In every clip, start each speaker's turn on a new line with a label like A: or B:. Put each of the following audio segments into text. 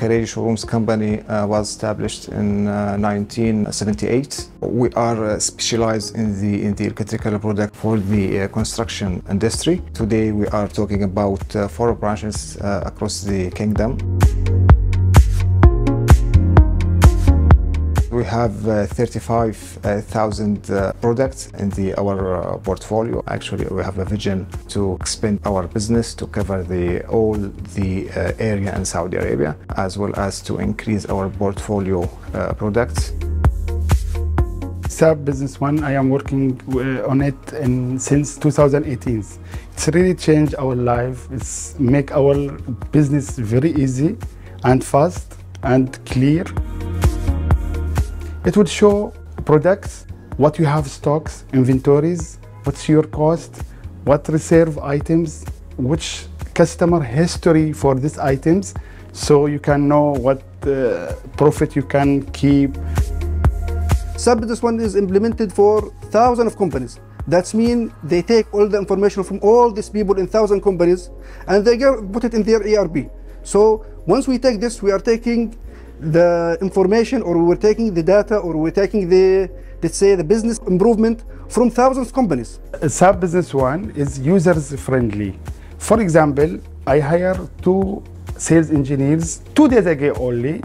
A: Khereiji Showrooms Company was established in 1978. We are specialized in the electrical product for the construction industry. Today we are talking about 4 branches across the kingdom. We have 35,000 products in our portfolio. Actually, we have a vision to expand our business to cover all the area in Saudi Arabia, as well as to increase our portfolio products.
B: SAP Business One, I am working on it since 2018. It's really changed our life. It's make our business very easy and fast and clear. It would show products, what you have stocks, inventories, what's your cost, what reserve items, which customer history for these items, so you can know what profit you can keep.
C: SAP Business One is implemented for thousands of companies. That means they take all the information from all these people in 1,000 companies and they put it in their ERP. So once we take this, we are taking the information, or we're taking the data, or we're taking the, let's say, the business improvement from thousands of companies.
B: SAP Business One is users friendly. For example, I hired 2 sales engineers 2 days ago only.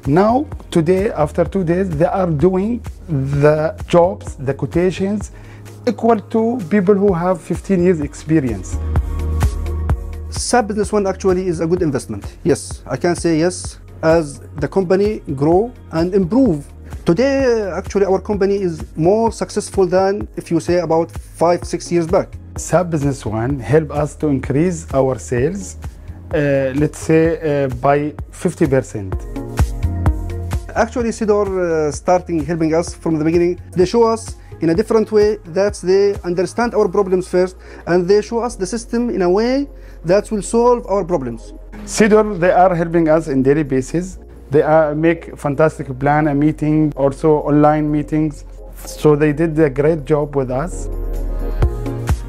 B: Now, today, after 2 days, they are doing the jobs, the quotations, equal to people who have 15 years experience.
C: SAP Business One actually is a good investment. Yes, I can say yes. As the company grow and improve. Today, actually, our company is more successful than, if you say, about 5-6 years back.
B: SAP Business One help us to increase our sales, let's say, by 50%.
C: Actually, Sidor starting helping us from the beginning. They show us in a different way that they understand our problems first, and they show us the system in a way that will solve our problems.
B: Sidor, they are helping us in daily basis. They make fantastic plan, a meeting, also online meetings. So they did a great job with us.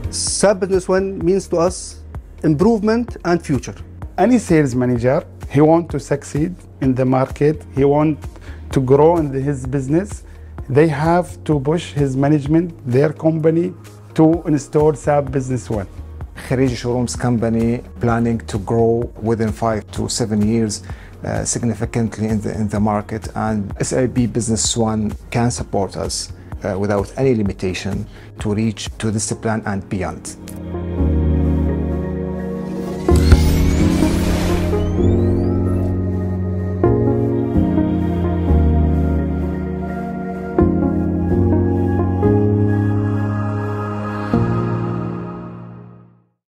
C: SAP Business One means to us improvement and future.
B: Any sales manager, he want to succeed in the market, he want to grow in his business, they have to push his management, their company, to install SAP Business One.
A: Khereiji Showrooms Company planning to grow within 5 to 7 years significantly in the market, and SAP Business One can support us without any limitation to reach to this plan and beyond.